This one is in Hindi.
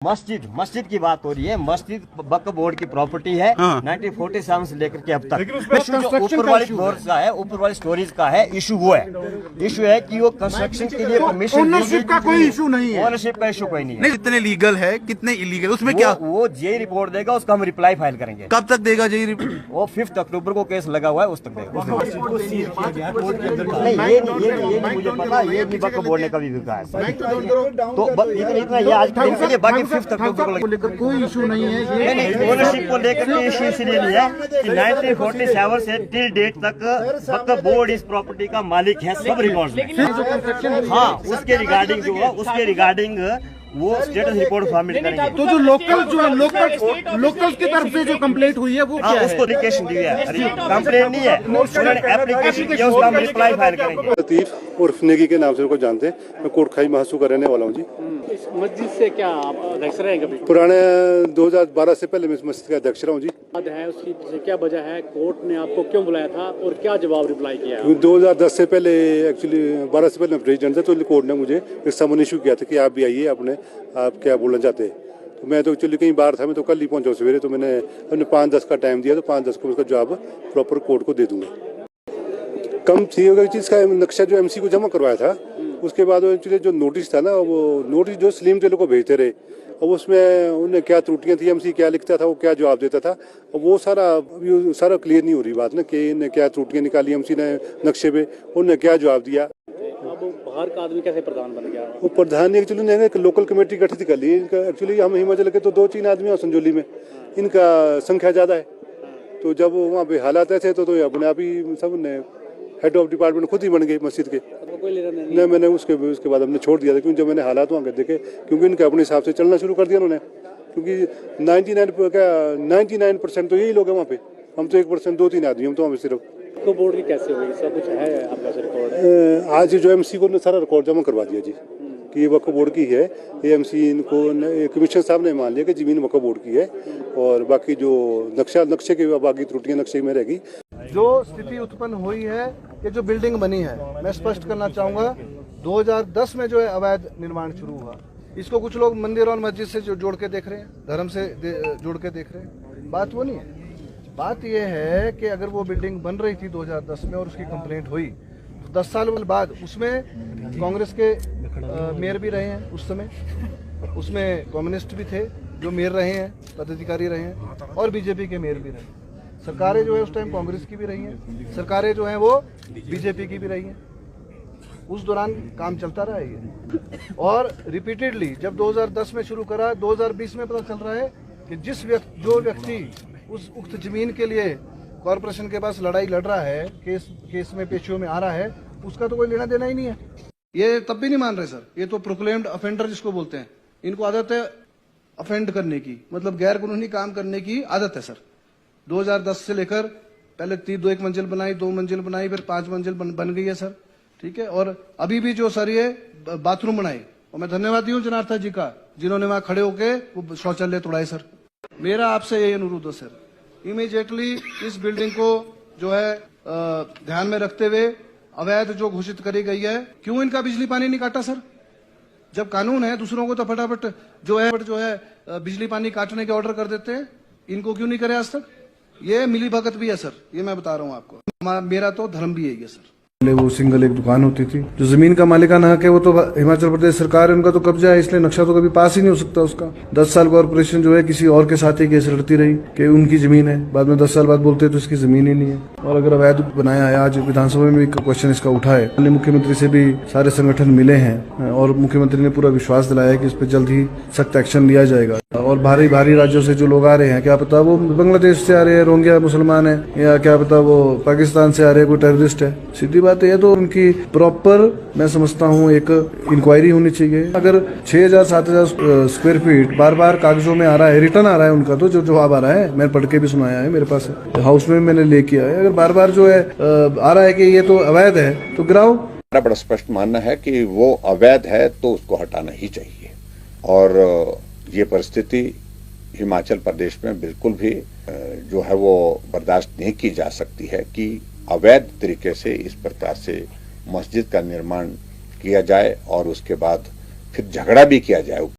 मस्जिद की बात हो रही है। मस्जिद वक्फ बोर्ड की प्रॉपर्टी है। 1947 से लेकर के अब तक इशू जो ऊपर वाली फ्लोर का है, ऊपर वाली स्टोरीज का है, इशू वो है। इशू है कि वो कंस्ट्रक्शन के लिए परमिशन, ओनरशिप का कोई इशू नहीं है। ओनरशिप का इशू कोई नहीं है। कितने लीगल है कितने इलीगल, उसमें क्या वो जे रिपोर्ट देगा, उसका हम रिप्लाई फाइल करेंगे। कब तक देगा जी रिपोर्ट? वो 5 अक्टूबर को केस लगा हुआ है, उस तक देगा। नहीं, ये नहीं मुझे पता, ये भी वक्फ बोर्ड ने कभी भी कहा है। तो इतना ये आज के दिन के लिए, बाकी 5 अक्टूबर को लेकर कोई इशू नहीं है। ओनरशिप को लेकर के इशू इसलिए नहीं है कि 1947 से टिल डेट तक वक्फ बोर्ड इस प्रॉपर्टी का मालिक है, सब रिकॉर्ड में। हाँ, उसके रिगार्डिंग जो है, उसके रिगार्डिंग वो स्टेटस रिपोर्ट सबमिट करेंगे। तो जो लोकल की तरफ से जो कंप्लेंट हुई है वो क्या है? उसको एप्लीकेशन दी है, कंप्लेंट नहीं है, उन्होंने एप्लीकेशन किया, उसका हम रिप्लाई फाइल करेंगे। लतीफ उर्फ नेगी के नाम से उनको जानते हैं। मैं कोटखाई महासू का रहने वाला हूँ जी। इस मस्जिद से क्या आप अध्यक्ष रहे कभी? पुराने 2012 से पहले मैं इस मस्जिद का अध्यक्ष रहा हूँ जी। बात है उसकी क्या वजह है, कोर्ट ने आपको क्यों बुलाया था और क्या जवाब रिप्लाई किया? 2010 से पहले, एक्चुअली 12 से पहले मैं प्रेसिडेंट था, तो कोर्ट ने मुझे एक समन इशू किया था कि आप भी आइए, आप क्या बोलना चाहते हैं। तो मैं तो एक्चुअली कहीं बाहर था, मैं तो कल ही पहुंचा सवेरे, तो मैंने अपने 5-10 का टाइम दिया, तो 5-10 को उसका जवाब प्रॉपर कोर्ट को दे दूंगा। कम थी चीज़ का नक्शा जो एमसी को जमा करवाया था, उसके बाद एक्चुअली जो नोटिस था ना, वो नोटिस जो सलीम टेलर को भेजते रहे, और उसमें उन्हें क्या त्रुटियां थी, एमसी क्या लिखता था, वो क्या जवाब देता था, और वो सारा क्लियर नहीं हो रही बात ना कि इन्हें क्या त्रुटियां निकाली एमसी ने नक्शे पे, उन्हें क्या जवाब दिया। अब बाहर का आदमी कैसे प्रधान बन गया? वो प्रधान एक्चुअली ने एक लोकल कमेटी गठित कर ली। इनका एक्चुअली हम हिमाचल के तो 2-3 आदमी हैं संजौली में, इनका संख्या ज़्यादा है। तो जब वहाँ पे हालात ऐसे तो अपने आप ही सब ने हेड ऑफ डिपार्टमेंट खुद ही बन गए मस्जिद के। नहीं, मैंने उसके बाद हमने छोड़ दिया था, क्योंकि जब मैंने हालात वहाँ के देखे, क्योंकि इनके अपने हिसाब से चलना शुरू कर दिया उन्होंने, क्योंकि 99% तो यही लोग हैं वहाँ पे। हम तो 1% 2-3 आदमी हम तो वहाँ पे सिर्फ। तो बोर्ड की कैसे हुई, सब कुछ है आपका रिकॉर्ड? आज जो एमसी को सारा रिकॉर्ड जमा करवा दिया जी कि ये वक्फ बोर्ड की है। ये एमसी इनको कमिश्नर साहब ने मान लिया कि जमीन वक्फ बोर्ड की है, और बाकी जो नक्शे के बाकी त्रुटियां नक्शे में रहेगी। जो स्थिति उत्पन्न हुई है, ये जो बिल्डिंग बनी है, मैं स्पष्ट करना चाहूँगा 2010 में जो है अवैध निर्माण शुरू हुआ। इसको कुछ लोग मंदिर और मस्जिद से जोड़ के देख रहे हैं, धर्म से जोड़ के देख रहे हैं। बात वो नहीं है। बात यह है कि अगर वो बिल्डिंग बन रही थी 2010 में और उसकी कंप्लेंट हुई, तो 10 साल बाद उसमें कांग्रेस के मेयर भी रहे हैं उस समय, उसमें कम्युनिस्ट भी थे जो मेयर रहे हैं, पदाधिकारी रहे हैं, और बीजेपी के मेयर भी रहे। सरकारें जो है उस टाइम कांग्रेस की भी रही हैं, सरकारें जो हैं वो बीजेपी की भी रही हैं। उस दौरान काम चलता रहा है ये, और रिपीटेडली जब 2010 में शुरू करा, 2020 में पता चल रहा है कि जो व्यक्ति उस उक्त जमीन के लिए कॉरपोरेशन के पास लड़ाई लड़ रहा है, केस में पेशियों में आ रहा है, उसका तो कोई लेना देना ही नहीं है। ये तब भी नहीं मान रहे सर। ये तो प्रोक्लेम्ड ऑफेंडर जिसको बोलते हैं, इनको आदत है ऑफेंड करने की, मतलब गैर कानूनी काम करने की आदत है सर। 2010 से लेकर पहले 1 मंजिल बनाई, 2 मंजिल बनाई, फिर 5 मंजिल बन गई है सर, ठीक है। और अभी भी जो सर ये बाथरूम बनाई, और मैं धन्यवादी हूँ जनार्था जी का, जिन्होंने वहां खड़े होके वो शौचालय तोड़ाए सर। मेरा आपसे यही अनुरोध है सर, इमीडिएटली इस बिल्डिंग को जो है ध्यान में रखते हुए अवैध जो घोषित करी गई है, क्यों इनका बिजली पानी नहीं काटा सर? जब कानून है, दूसरों को तो फटाफट जो है बिजली पानी काटने के ऑर्डर कर देते हैं, इनको क्यों नहीं करे आज तक? ये मिली भगत भी है सर, ये मैं बता रहा हूँ आपको। मेरा तो धर्म भी यही है सर। वो सिंगल एक दुकान होती थी, जो जमीन का मालिकाना हक है वो तो हिमाचल प्रदेश सरकार है, उनका तो कब्जा है, इसलिए नक्शा तो कभी पास ही नहीं हो सकता उसका। 10 साल कॉर्पोरेशन जो है किसी और के साथ ही केस लड़ती रही कि उनकी जमीन है, बाद में 10 साल बाद बोलते हैं तो इसकी जमीन ही नहीं है। और अगर अवैध बनाया है, आज विधानसभा में भी क्वेश्चन इसका उठा है, मुख्यमंत्री से भी सारे संगठन मिले हैं, और मुख्यमंत्री ने पूरा विश्वास दिलाया है कि इस पर जल्द ही सख्त एक्शन लिया जाएगा। और भारी राज्यों से जो लोग आ रहे हैं, क्या पता वो बांग्लादेश से आ रहे हैं, रोहिंग्या मुसलमान है, या क्या पता वो पाकिस्तान से आ रहे हैं, कोई टेररिस्ट है। सीधी बात है, तो उनकी प्रॉपर मैं समझता हूँ एक इंक्वायरी होनी चाहिए। अगर 6,000-7,000 स्क्वायर फीट बार कागजों में आ रहा है, रिटर्न आ रहा है उनका, तो जो जवाब आ रहा है, मैंने पढ़ के भी सुनाया है, मेरे पास हाउस में मैंने लेके आया है। अगर बार जो है आ रहा है कि ये तो अवैध है, तो गिराओ। हमारा बड़ा स्पष्ट मानना है कि वो अवैध है तो उसको हटाना ही चाहिए, और ये परिस्थिति हिमाचल प्रदेश में बिल्कुल भी जो है वो बर्दाश्त नहीं की जा सकती है कि अवैध तरीके से इस प्रकार से मस्जिद का निर्माण किया जाए और उसके बाद फिर झगड़ा भी किया जाए।